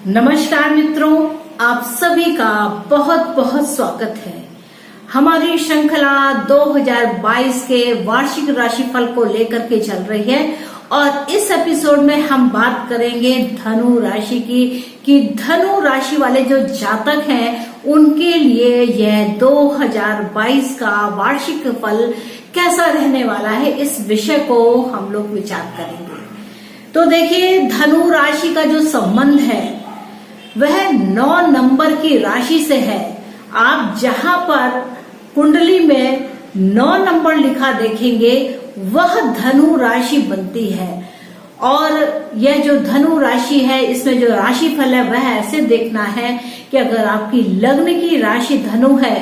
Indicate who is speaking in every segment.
Speaker 1: नमस्कार मित्रों, आप सभी का बहुत बहुत स्वागत है। हमारी श्रृंखला 2022 के वार्षिक राशिफल को लेकर के चल रही है और इस एपिसोड में हम बात करेंगे धनु राशि की कि धनु राशि वाले जो जातक हैं उनके लिए यह 2022 का वार्षिक फल कैसा रहने वाला है, इस विषय को हम लोग विचार करेंगे। तो देखिए, धनु राशि का जो संबंध है वह 9 नंबर की राशि से है। आप जहां पर कुंडली में 9 नंबर लिखा देखेंगे वह धनु राशि बनती है। और यह जो धनु राशि है, इसमें जो राशि फल है वह ऐसे देखना है कि अगर आपकी लग्न की राशि धनु है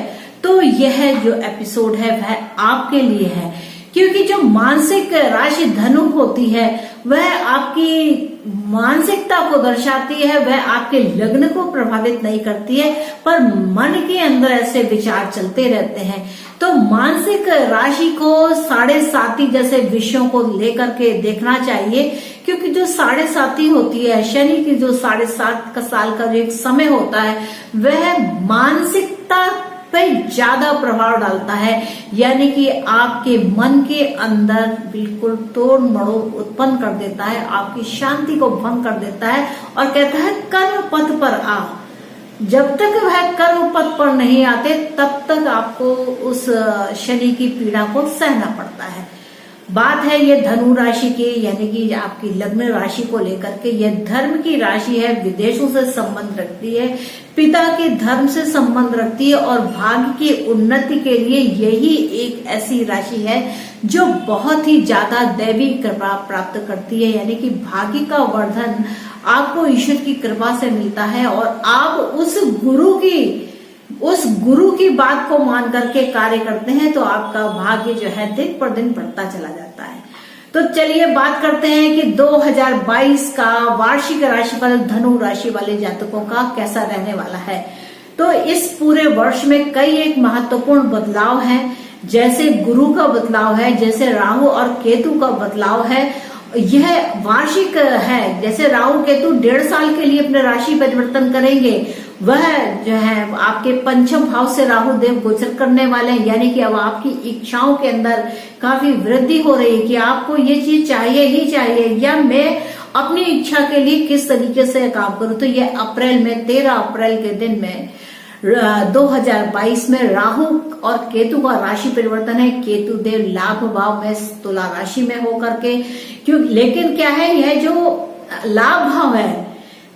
Speaker 1: तो यह जो एपिसोड है वह आपके लिए है, क्योंकि जो मानसिक राशि धनु होती है वह आपकी मानसिकता को दर्शाती है, वह आपके लग्न को प्रभावित नहीं करती है, पर मन के अंदर ऐसे विचार चलते रहते हैं। तो मानसिक राशि को 7.5 जैसे विषयों को लेकर के देखना चाहिए, क्योंकि जो 7.5 होती है, शनि की जो 7.5 साल का जो एक समय होता है वह मानसिकता पे ज्यादा प्रभाव डालता है, यानी कि आपके मन के अंदर बिल्कुल तोड़ मड़ोड़ उत्पन्न कर देता है, आपकी शांति को भंग कर देता है और कहता है कर्म पथ पर आ। जब तक वह कर्म पथ पर नहीं आते तब तक आपको उस शनि की पीड़ा को सहना पड़ता है। बात है ये धनु राशि की, यानी कि आपकी लग्न राशि को लेकर के। यह धर्म की राशि है, विदेशों से संबंध रखती है, पिता के धर्म से संबंध रखती है और भाग्य की उन्नति के लिए यही एक ऐसी राशि है जो बहुत ही ज्यादा दैवी कृपा प्राप्त करती है, यानी कि भाग्य का वर्धन आपको ईश्वर की कृपा से मिलता है और आप उस गुरु की बात को मान करके कार्य करते हैं तो आपका भाग्य जो है दिन पर दिन बढ़ता चला जाता है। तो चलिए बात करते हैं कि 2022 का वार्षिक राशिफल धनु राशि वाले जातकों का कैसा रहने वाला है। तो इस पूरे वर्ष में कई एक महत्वपूर्ण बदलाव हैं, जैसे गुरु का बदलाव है, जैसे राहु और केतु का बदलाव है। यह वार्षिक है, जैसे राहु केतु 1.5 साल के लिए अपने राशि परिवर्तन करेंगे, वह जो है आपके पंचम भाव से राहु देव गोचर करने वाले हैं, यानी कि अब आपकी इच्छाओं के अंदर काफी वृद्धि हो रही है कि आपको ये चीज चाहिए ही चाहिए, या मैं अपनी इच्छा के लिए किस तरीके से काम करूं। तो ये अप्रैल में 13 अप्रैल के दिन में 2022 में राहु और केतु का राशि परिवर्तन है। केतु देव लाभ भाव में तुला राशि में होकर के, क्यों, लेकिन क्या है, यह जो लाभ भाव है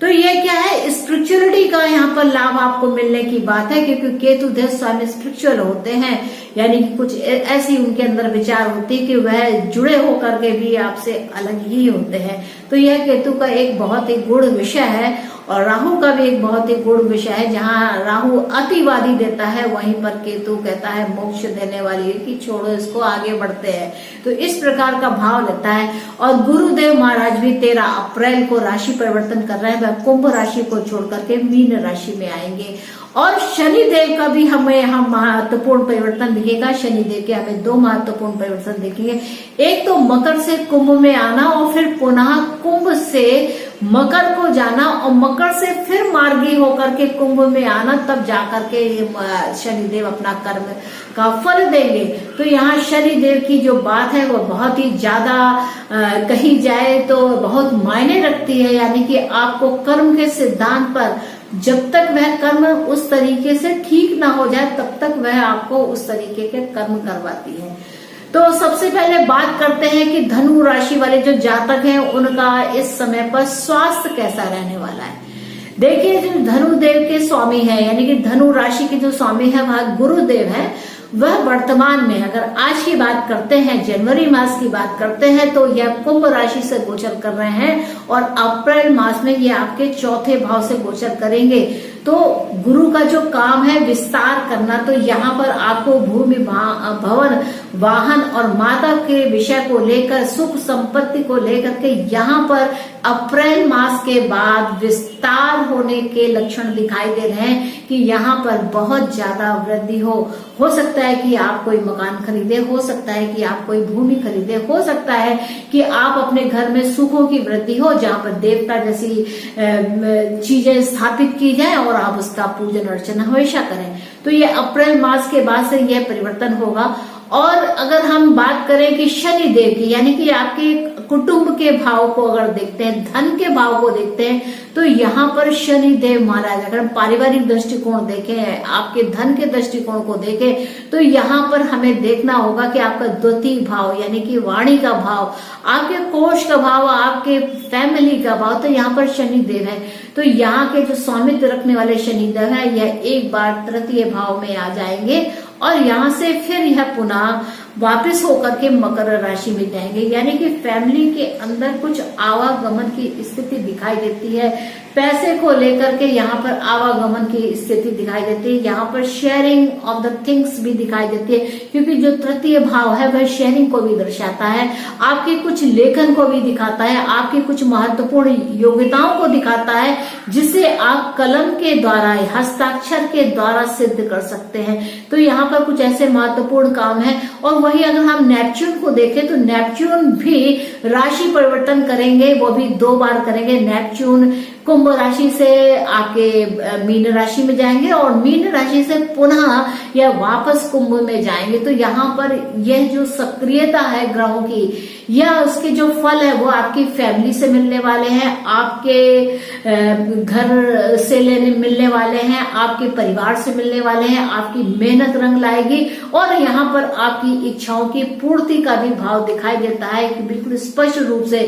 Speaker 1: तो ये क्या है, स्पिरिचुअलिटी का यहाँ पर लाभ आपको मिलने की बात है, क्योंकि केतु देव स्वामी स्पिरिचुअल होते हैं, यानी कि कुछ ऐसी उनके अंदर विचार होती है कि वह जुड़े होकर के भी आपसे अलग ही होते हैं। तो यह केतु का एक बहुत ही गुण विषय है और राहु का भी एक बहुत ही गुण विषय है। जहाँ राहु अतिवादी देता है वहीं पर केतु कहता है मोक्ष देने वाली है कि छोड़ो इसको, आगे बढ़ते हैं। तो इस प्रकार का भाव लेता है। और गुरुदेव महाराज भी 13 अप्रैल को राशि परिवर्तन कर रहे हैं, वह कुंभ राशि को छोड़ करके मीन राशि में आएंगे। और शनि देव का भी हमें यहाँ महत्वपूर्ण परिवर्तन दिखेगा। शनि देव के हमें 2 महत्वपूर्ण परिवर्तन दिखेंगे, एक तो मकर से कुंभ में आना और फिर पुनः कुंभ से मकर को जाना और मकर से फिर मार्गी होकर के कुंभ में आना, तब जाकर के शनिदेव अपना कर्म का फल देंगे। तो यहाँ शनिदेव की जो बात है वो बहुत ही ज्यादा कही जाए तो बहुत मायने रखती है, यानी कि आपको कर्म के सिद्धांत पर जब तक वह कर्म उस तरीके से ठीक ना हो जाए तब तक वह आपको उस तरीके के कर्म करवाती है। तो सबसे पहले बात करते हैं कि धनु राशि वाले जो जातक हैं उनका इस समय पर स्वास्थ्य कैसा रहने वाला है। देखिए, जो धनु देव के स्वामी है, यानी कि धनु राशि के जो स्वामी है वह गुरुदेव है, वह वर्तमान में, अगर आज की बात करते हैं, जनवरी मास की बात करते हैं, तो यह कुंभ राशि से गोचर कर रहे हैं और अप्रैल मास में ये आपके 4थे भाव से गोचर करेंगे। तो गुरु का जो काम है विस्तार करना, तो यहाँ पर आपको भूमि भवन वाहन और माता के विषय को लेकर, सुख संपत्ति को लेकर के यहाँ पर अप्रैल मास के बाद विस्तार होने के लक्षण दिखाई दे रहे हैं कि यहाँ पर बहुत ज्यादा वृद्धि हो सकता है कि आप कोई मकान खरीदे, हो सकता है कि आप कोई भूमि खरीदे, हो सकता है कि आप अपने घर में सुखों की वृद्धि हो, जहाँ पर देवता जैसी चीजें स्थापित की जाए और आप उसका पूजन अर्चना हमेशा करें। तो ये अप्रैल मास के बाद से यह परिवर्तन होगा। और अगर हम बात करें कि शनि देव की, यानी कि आपके कुटुंब के भाव को अगर देखते हैं, धन के भाव को देखते हैं, तो यहाँ पर शनि देव महाराज, अगर हम पारिवारिक दृष्टिकोण देखें, आपके धन के दृष्टिकोण को देखें, तो यहाँ पर हमें देखना होगा कि आपका द्वितीय भाव यानी कि वाणी का भाव, आपके कोष का भाव, आपके फैमिली का भाव, तो यहाँ पर शनि देव है। तो यहाँ के जो स्वामित्व रखने वाले शनि देव है, यह एक बार तृतीय भाव में आ जाएंगे और यहाँ से फिर यह पुनः वापस होकर के मकर राशि में जाएंगे, यानी कि फैमिली के अंदर कुछ आवागमन की स्थिति दिखाई देती है। पैसे को लेकर के यहाँ पर आवागमन की स्थिति दिखाई देती है। यहाँ पर शेयरिंग ऑफ द थिंग्स भी दिखाई देती है, क्योंकि जो तृतीय भाव है वह शेयरिंग को भी दर्शाता है, आपके कुछ लेखन को भी दिखाता है, आपकी कुछ महत्वपूर्ण योग्यताओं को दिखाता है, जिसे आप कलम के द्वारा, हस्ताक्षर के द्वारा सिद्ध कर सकते हैं। तो यहाँ पर कुछ ऐसे महत्वपूर्ण काम है। और वही अगर हम नेपच्यून को देखें तो नेपच्यून भी राशि परिवर्तन करेंगे, वो भी 2 बार करेंगे। नेपच्यून कुंभ राशि से आपके मीन राशि में जाएंगे और मीन राशि से पुनः या वापस कुंभ में जाएंगे। तो यहाँ पर यह जो सक्रियता है ग्रहों की, या उसके जो फल है वो आपकी फैमिली से मिलने वाले हैं, आपके घर से मिलने वाले हैं, आपके परिवार से मिलने वाले हैं, आपकी मेहनत रंग लाएगी। और यहाँ पर आपकी इच्छाओं की पूर्ति का भी भाव दिखाई देता है कि बिल्कुल स्पष्ट रूप से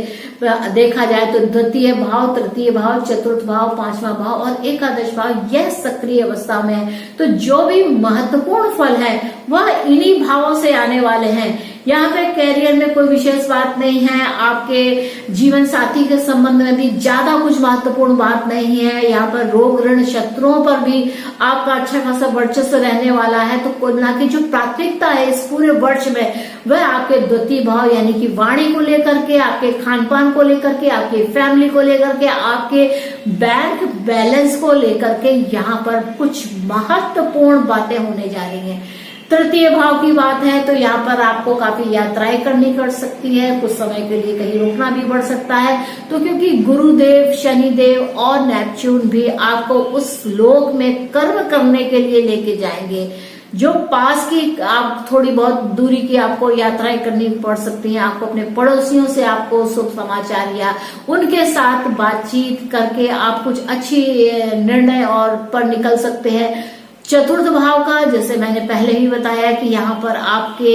Speaker 1: देखा जाए तो द्वितीय भाव, तृतीय भाव, चतुर्थ भाव, 5वां भाव और एकादश भाव यह सक्रिय अवस्था में है। तो जो भी महत्वपूर्ण फल है वह इन्हीं भावों से आने वाले हैं। यहाँ पे कैरियर में कोई विशेष बात नहीं है, आपके जीवन साथी के संबंध में भी ज्यादा कुछ महत्वपूर्ण बात नहीं है। यहाँ पर रोग ऋण शत्रुओं पर भी आपका अच्छा खासा वर्चस्व रहने वाला है। तो कुल मिला के जो प्राथमिकता है इस पूरे वर्ष में वह आपके द्वितीय भाव यानी कि वाणी को लेकर के, आपके खान पान को लेकर के, आपकी फैमिली को लेकर के, आपके बैंक बैलेंस को लेकर के यहाँ पर कुछ महत्वपूर्ण बातें होने जा रही हैं। तृतीय भाव की बात है तो यहाँ पर आपको काफी यात्राएं करनी पड़ सकती है, कुछ समय के लिए कहीं रुकना भी पड़ सकता है। तो क्योंकि गुरुदेव, शनिदेव और नेपच्यून भी आपको उस लोक में कर्म करने के लिए लेके जाएंगे। जो पास की आप थोड़ी बहुत दूरी की आपको यात्राएं करनी पड़ सकती हैं। आपको अपने पड़ोसियों से आपको शुभ समाचार या उनके साथ बातचीत करके आप कुछ अच्छी निर्णय और पर निकल सकते हैं। चतुर्थ भाव का जैसे मैंने पहले ही बताया कि यहाँ पर आपके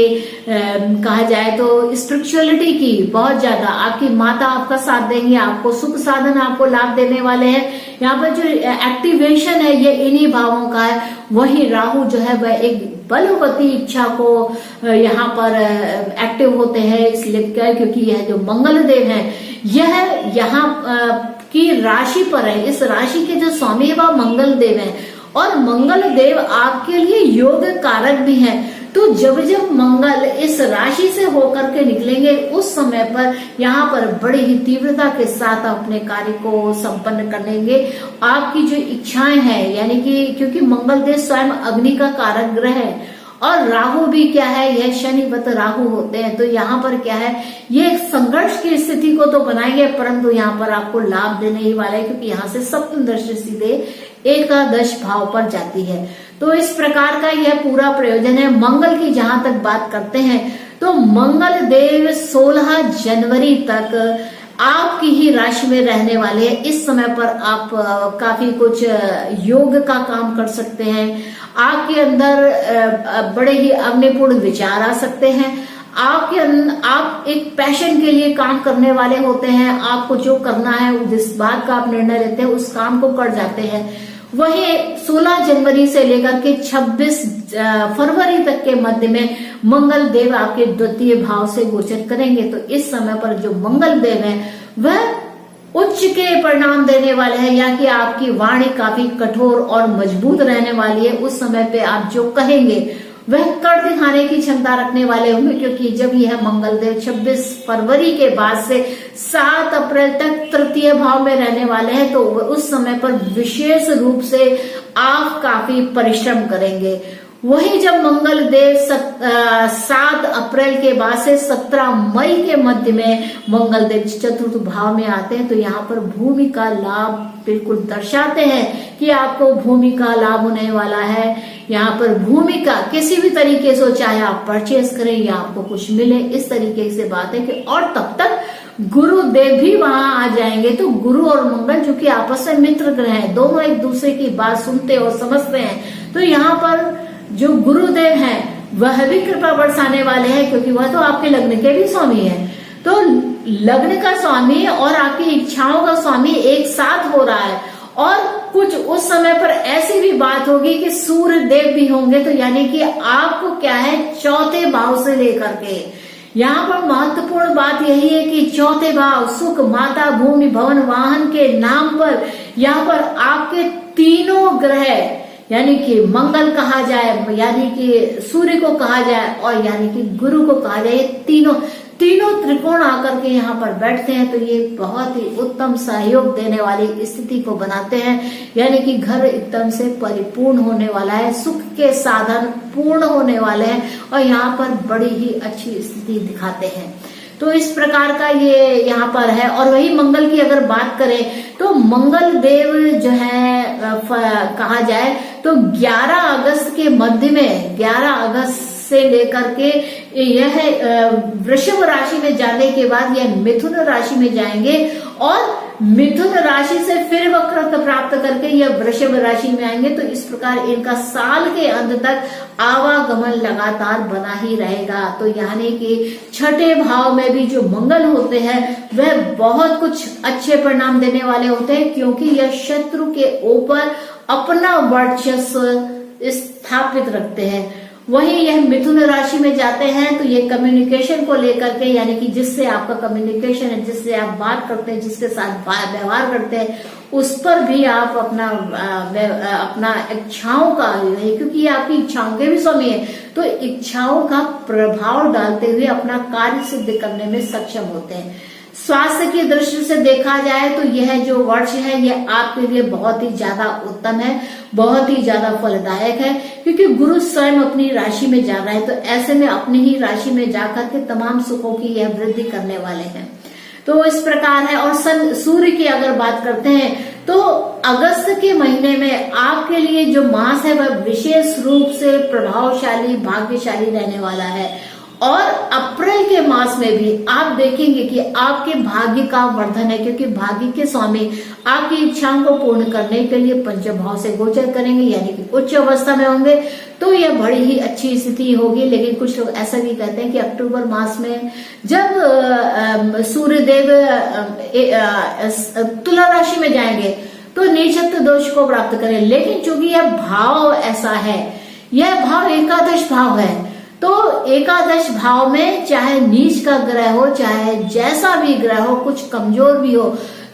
Speaker 1: कहा जाए तो स्पिरिचुअलिटी की बहुत ज्यादा आपकी माता आपका साथ देंगे, आपको सुख साधन आपको लाभ देने वाले हैं। यहाँ पर जो एक्टिवेशन है ये इन्हीं भावों का है। वही राहु जो है वह एक बलवती इच्छा को यहाँ पर एक्टिव होते हैं, इसलिए क्योंकि यह जो मंगल देव है यह यहाँ की राशि पर है। इस राशि के जो स्वामी है वह मंगल देव है और मंगल देव आपके लिए योग कारक भी हैं। तो जब जब मंगल इस राशि से होकर के निकलेंगे उस समय पर यहाँ पर बड़ी ही तीव्रता के साथ अपने कार्य को संपन्न करेंगे। आपकी जो इच्छाएं हैं यानी कि क्योंकि मंगल देव स्वयं अग्नि का कारक ग्रह है और राहु भी क्या है, यह शनिवत राहु होते हैं। तो यहाँ पर क्या है, ये संघर्ष की स्थिति को तो बनाएंगे परंतु यहाँ पर आपको लाभ देने ही वाला है, क्योंकि यहाँ से सप्तम दृष्टि सीधे एकादश भाव पर जाती है। तो इस प्रकार का यह पूरा प्रयोजन है। मंगल की जहां तक बात करते हैं तो मंगल देव 16 जनवरी तक आपकी ही राशि में रहने वाले हैं। इस समय पर आप काफी कुछ योग का काम कर सकते हैं। आपके अंदर बड़े ही अग्निपूर्ण विचार आ सकते हैं। आप एक पैशन के लिए काम करने वाले होते हैं। आपको जो करना है, जिस बात का आप निर्णय लेते हैं उस काम को कर जाते हैं। वही 16 जनवरी से लेकर के 26 फरवरी तक के मध्य में मंगल देव आपके द्वितीय भाव से गोचर करेंगे। तो इस समय पर जो मंगल देव है वह उच्च के परिणाम देने वाले हैं, या कि आपकी वाणी काफी कठोर और मजबूत रहने वाली है। उस समय पे आप जो कहेंगे वह कर दिखाने की क्षमता रखने वाले होंगे, क्योंकि जब यह मंगलदेव 26 फरवरी के बाद से 7 अप्रैल तक तृतीय भाव में रहने वाले हैं, तो उस समय पर विशेष रूप से आप काफी परिश्रम करेंगे। वही जब मंगल देव 7 अप्रैल के बाद से 17 मई के मध्य में मंगल देव चतुर्थ भाव में आते हैं, तो यहाँ पर भूमि का लाभ बिल्कुल दर्शाते हैं कि आपको भूमि का लाभ होने वाला है। यहाँ पर भूमि का किसी भी तरीके से, चाहे आप परचेस करें या आपको कुछ मिले, इस तरीके से बात है कि और तब तक गुरुदेव भी वहां आ जाएंगे। तो गुरु और मंगल जो कि आपस में मित्र ग्रह हैं, दोनों एक दूसरे की बात सुनते और समझते हैं। तो यहाँ पर जो गुरुदेव हैं वह भी कृपा बरसाने वाले हैं, क्योंकि वह तो आपके लग्न के भी स्वामी हैं। तो लग्न का स्वामी और आपकी इच्छाओं का स्वामी एक साथ हो रहा है। और कुछ उस समय पर ऐसी भी बात होगी कि सूर्य देव भी होंगे, तो यानी कि आपको क्या है, चौथे भाव से लेकर के यहाँ पर महत्वपूर्ण बात यही है कि चौथे भाव सुख, माता, भूमि, भवन, वाहन के नाम पर यहाँ पर आपके तीनों ग्रह, यानी कि मंगल कहा जाए, यानी कि सूर्य को कहा जाए और यानी कि गुरु को कहा जाए, तीनों त्रिकोण आकर के यहाँ पर बैठते हैं। तो ये बहुत ही उत्तम सहयोग देने वाली स्थिति को बनाते हैं, यानी कि घर एकदम से परिपूर्ण होने वाला है, सुख के साधन पूर्ण होने वाले हैं और यहाँ पर बड़ी ही अच्छी स्थिति दिखाते हैं। तो इस प्रकार का ये यहाँ पर है। और वही मंगल की अगर बात करें तो मंगल देव जो है कहा जाए तो 11 अगस्त के मध्य में, 11 अगस्त से लेकर के यह वृषभ राशि में जाने के बाद यह मिथुन राशि में जाएंगे और मिथुन राशि से फिर वक्रता प्राप्त करके यह वृषभ राशि में आएंगे। तो इस प्रकार इनका साल के अंत तक आवागमन लगातार बना ही रहेगा। तो यानी कि छठे भाव में भी जो मंगल होते हैं वह बहुत कुछ अच्छे परिणाम देने वाले होते हैं, क्योंकि यह शत्रु के ऊपर अपना वर्चस्व स्थापित रखते हैं। वही यह मिथुन राशि में जाते हैं तो ये कम्युनिकेशन को लेकर के, यानी कि जिससे आपका कम्युनिकेशन है, जिससे आप बात करते हैं, जिसके साथ व्यवहार करते हैं, उस पर भी आप अपना इच्छाओं का, क्योंकि ये आपकी इच्छाओं के भी स्वामी है, तो इच्छाओं का प्रभाव डालते हुए अपना कार्य सिद्ध करने में सक्षम होते हैं। स्वास्थ्य की दृष्टि से देखा जाए तो यह जो वर्ष है यह आपके लिए बहुत ही ज्यादा उत्तम है, बहुत ही ज्यादा फलदायक है, क्योंकि गुरु स्वयं अपनी राशि में जा रहा है। तो ऐसे में अपनी ही राशि में जाकर के तमाम सुखों की यह वृद्धि करने वाले हैं। तो इस प्रकार है। और सूर्य की अगर बात करते हैं तो अगस्त के महीने में आपके लिए जो मास है वह विशेष रूप से प्रभावशाली, भाग्यशाली रहने वाला है। और अप्रैल के मास में भी आप देखेंगे कि आपके भाग्य का वर्धन है, क्योंकि भाग्य के स्वामी आपकी इच्छाओं को पूर्ण करने के लिए पंचम भाव से गोचर करेंगे, यानी कि उच्च अवस्था में होंगे। तो यह बड़ी ही अच्छी स्थिति होगी। लेकिन कुछ लोग ऐसा भी कहते हैं कि अक्टूबर मास में जब सूर्यदेव तुला राशि में जाएंगे तो नीचत्व दोष को प्राप्त करें। लेकिन चूंकि यह भाव ऐसा है, यह भाव एकादश भाव है, तो एकादश भाव में चाहे नीच का ग्रह हो, चाहे जैसा भी ग्रह हो, कुछ कमजोर भी हो,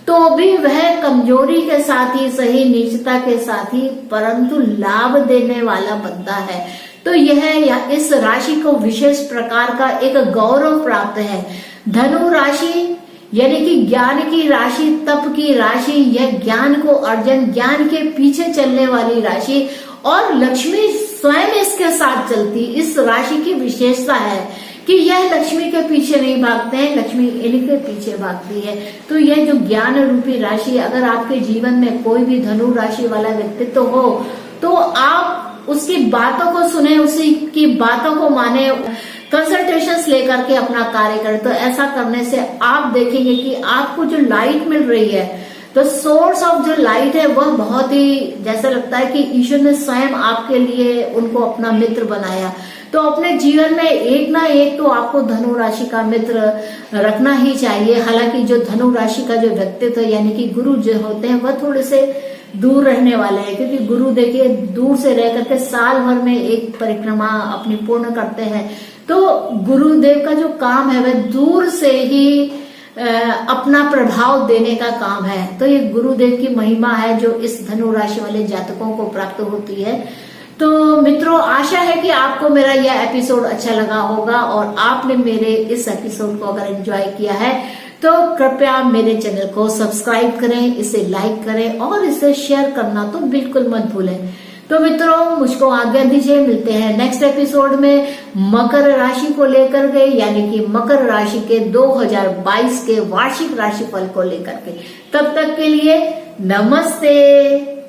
Speaker 1: तो भी वह कमजोरी के साथ ही सही, नीचता के साथ ही, परंतु लाभ देने वाला बनता है। तो यह इस राशि को विशेष प्रकार का एक गौरव प्राप्त है। धनु राशि यानी कि ज्ञान की राशि, तप की राशि, यह ज्ञान को अर्जन, ज्ञान के पीछे चलने वाली राशि, और लक्ष्मी स्वयं इसके साथ चलती। इस राशि की विशेषता है कि यह लक्ष्मी के पीछे नहीं भागते हैं, लक्ष्मी इनके पीछे भागती है। तो यह जो ज्ञान रूपी राशि, अगर आपके जीवन में कोई भी धनु राशि वाला व्यक्तित्व हो तो आप उसकी बातों को सुने, उसी की बातों को माने, कंसल्टेशंस लेकर के अपना कार्य करें। तो ऐसा करने से आप देखेंगे कि आपको जो लाइट मिल रही है, तो सोर्स ऑफ जो लाइट है वह बहुत ही, जैसा लगता है कि ईश्वर ने स्वयं आपके लिए उनको अपना मित्र बनाया। तो अपने जीवन में एक ना एक तो आपको धनु राशि का मित्र रखना ही चाहिए। हालांकि जो धनु राशि का जो व्यक्तित्व यानी कि गुरु जो होते हैं वह थोड़े से दूर रहने वाले हैं, क्योंकि गुरु देखिए दूर से रह करके साल भर में एक परिक्रमा अपनी पूर्ण करते हैं। तो गुरुदेव का जो काम है वह दूर से ही अपना प्रभाव देने का काम है। तो ये गुरुदेव की महिमा है जो इस धनु राशि वाले जातकों को प्राप्त होती है। तो मित्रों, आशा है कि आपको मेरा यह एपिसोड अच्छा लगा होगा और आपने मेरे इस एपिसोड को अगर एंजॉय किया है तो कृपया मेरे चैनल को सब्सक्राइब करें, इसे लाइक करें और इसे शेयर करना तो बिल्कुल मत भूलें। तो मित्रों, मुझको आज्ञा दीजिए, मिलते हैं नेक्स्ट एपिसोड में मकर राशि को लेकर के, यानी कि मकर राशि के 2022 के वार्षिक राशिफल को लेकर के। तब तक के लिए नमस्ते।